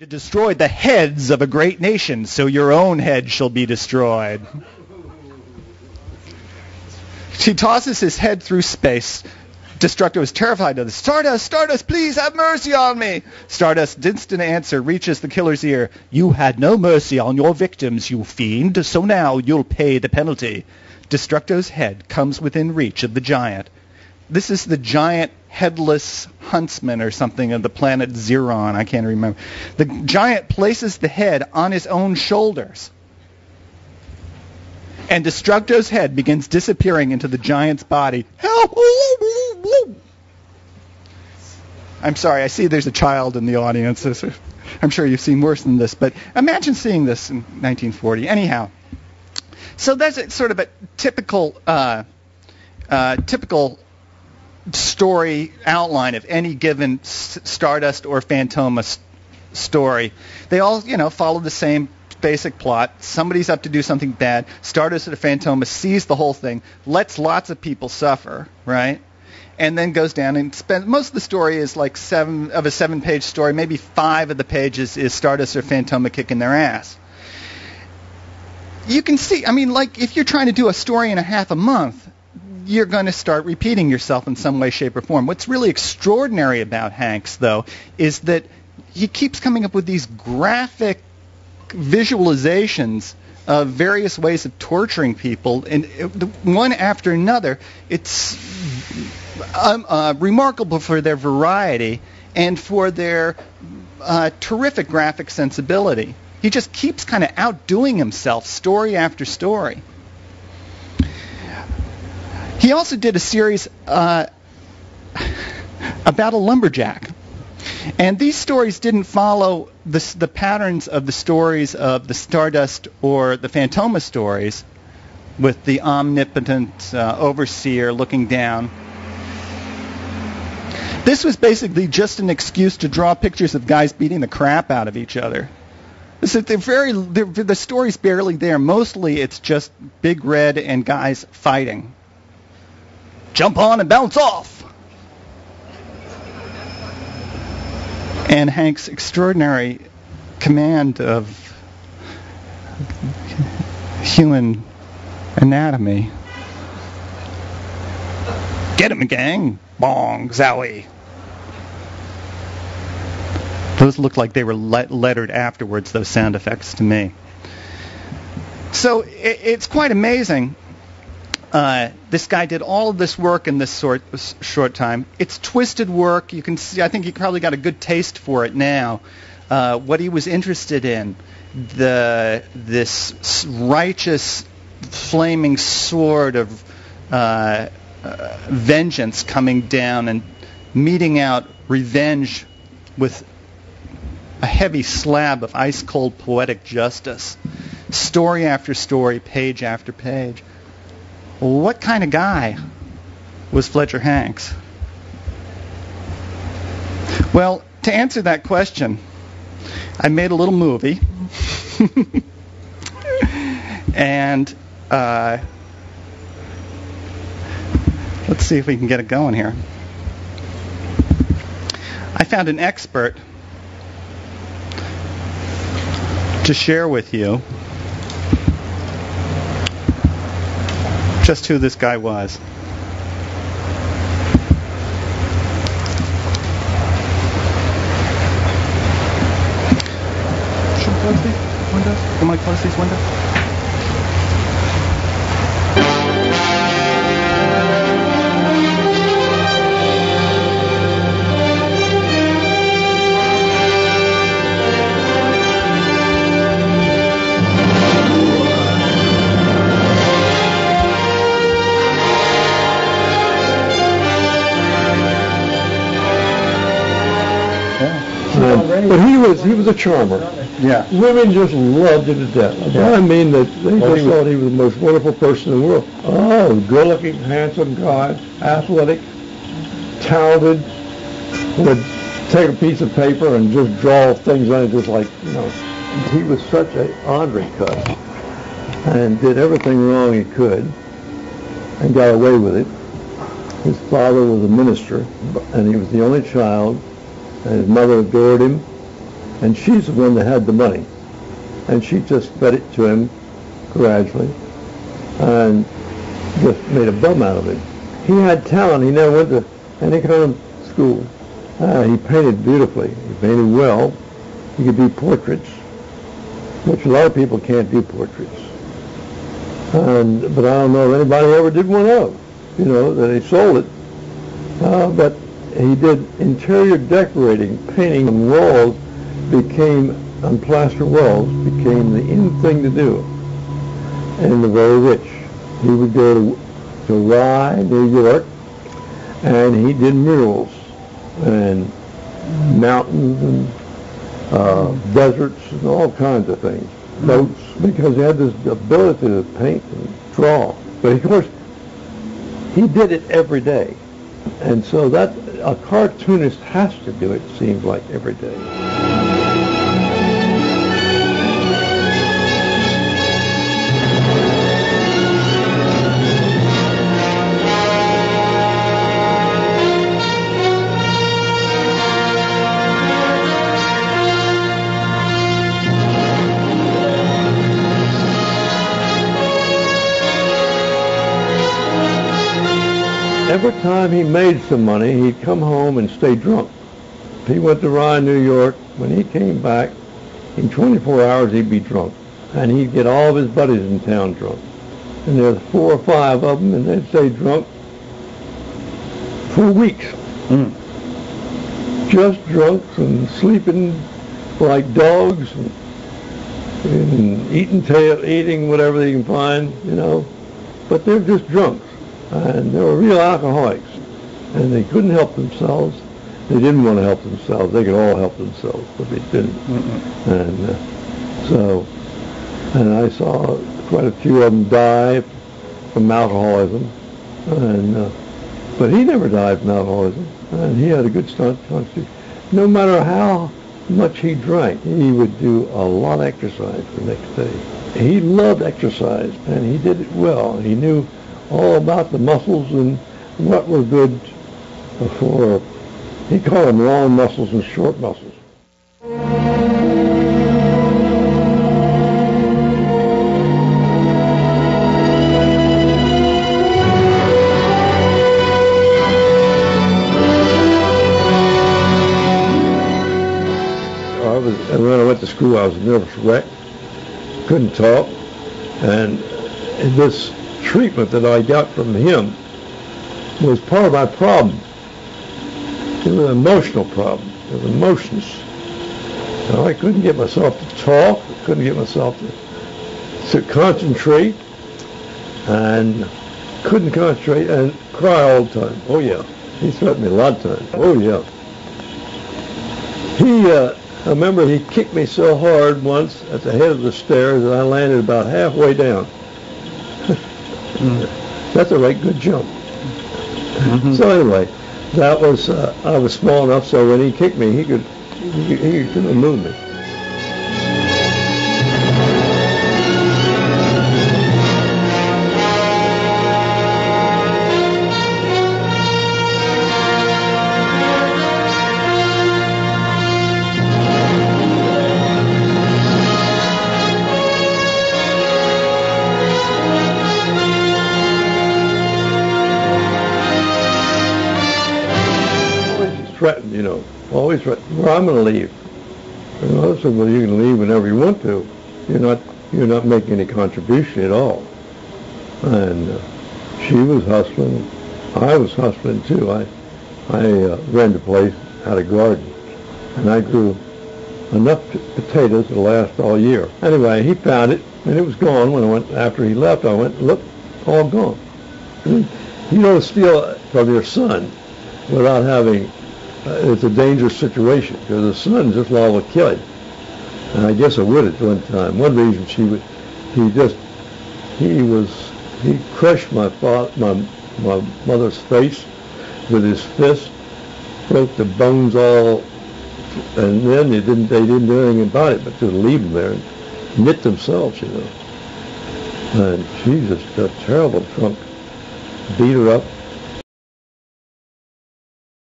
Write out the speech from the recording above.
to destroy the heads of a great nation, so your own head shall be destroyed. She tosses his head through space. Destructo is terrified of this. Stardust, Stardust, please have mercy on me. Stardust's instant answer reaches the killer's ear. You had no mercy on your victims, you fiend, so now you'll pay the penalty. Destructo's head comes within reach of the giant. This is the giant headless huntsman or something of the planet Xeron. I can't remember. The giant places the head on his own shoulders. And Destructo's head begins disappearing into the giant's body. Help! I'm sorry, I see there's a child in the audience. I'm sure you've seen worse than this, but imagine seeing this in 1940. Anyhow, so that's sort of a typical story outline of any given Stardust or Fantomah story. They all, follow the same basic plot. Somebody's up to do something bad. Stardust or Fantomah sees the whole thing, lets lots of people suffer, right? And then goes down and spends... Most of the story is like 7-page story. Maybe 5 of the pages is Stardust or Fantomah kicking their ass. You can see, if you're trying to do a story and a half a month, you're going to start repeating yourself in some way, shape, or form. What's really extraordinary about Hanks, though, is that he keeps coming up with these graphic visualizations of various ways of torturing people, and one after another. It's remarkable for their variety and for their terrific graphic sensibility. He just keeps kind of outdoing himself story after story. He also did a series about a lumberjack. And these stories didn't follow the patterns of the stories of the Stardust or the Fantomah stories with the omnipotent overseer looking down. This was basically just an excuse to draw pictures of guys beating the crap out of each other. The story's barely there. Mostly it's just Big Red and guys fighting. Jump on and bounce off. And Hank's extraordinary command of human anatomy. Get him, gang. Bong, zowie. Those look like they were lettered afterwards, those sound effects to me. So it's quite amazing. This guy did all of this work in this short time. It's twisted work. You can see. I think you probably got a good taste for it now. What he was interested in, this righteous, flaming sword of vengeance coming down and meting out revenge with a heavy slab of ice-cold poetic justice, story after story, page after page. What kind of guy was Fletcher Hanks? Well, to answer that question, I made a little movie. And let's see if we can get it going here. I found an expert to share with you just who this guy was. Should we close these windows? Am I close these windows? But he was a charmer. Yeah. Women just loved him to death. Yeah. I mean that they just thought he was the most wonderful person in the world. Oh, good-looking, handsome guy, athletic, talented, would take a piece of paper and just draw things on it just like, He was such an Andre cut and did everything wrong he could and got away with it. His father was a minister, and he was the only child. And his mother adored him, And she's the one that had the money. And she just fed it to him gradually and just made a bum out of him. He had talent. He never went to any kind of school. He painted beautifully. He painted well. He could do portraits, which a lot of people can't do portraits. But I don't know if anybody ever did one of. That he sold it. But he did interior decorating, painting on walls, on plaster walls, became the in thing to do. And the very rich. He would go to Rye, New York, and he did murals and mountains and deserts and all kinds of things. Boats, because he had this ability to paint and draw. But of course, he did it every day. And so that a cartoonist has to do it, seems like, every day. Every time he made some money, he'd come home and stay drunk. If he went to Rye, New York, when he came back, in 24 hours he'd be drunk. And he'd get all of his buddies in town drunk. And there's 4 or 5 of them, and they'd stay drunk for weeks. Just drunk and sleeping like dogs and eating whatever they can find, But they're just drunks. And they were real alcoholics, and they couldn't help themselves. They didn't want to help themselves. They could all help themselves, but they didn't. And I saw quite a few of them die from alcoholism, but he never died from alcoholism, and he had a good constitution. No matter how much he drank, he would do a lot of exercise the next day. He loved exercise, and he did it well. He knew all about the muscles and what were good for, he called them long muscles and short muscles. When I went to school, I was a nervous wreck, couldn't talk, and this treatment that I got from him was part of my problem. It was an emotional problem. It was emotions. I couldn't get myself to talk. I couldn't get myself to concentrate, and couldn't concentrate and cry all the time. Oh yeah, he threatened me a lot of times. Oh yeah. I remember he kicked me so hard once at the head of the stairs that I landed about halfway down. That's a right good jump. So anyway, that was I was small enough so when he kicked me, he couldn't move me. Threatened, always threatened. Well, I'm going to leave. And I said, well, you can leave whenever you want to. You're not making any contribution at all. And she was hustling. I was hustling too. I rented a place, had a garden, and I grew enough potatoes to last all year. Anyway, he found it, and it was gone. After he left, I went, look, all gone. You don't steal from your son without having. It's a dangerous situation because the son just liable to kill him. And I guess I would at one time. One reason he crushed my mother's face with his fist, broke the bones all, and then they didn't do anything about it but just leave them there and knit themselves, And she just got terrible drunk, beat her up,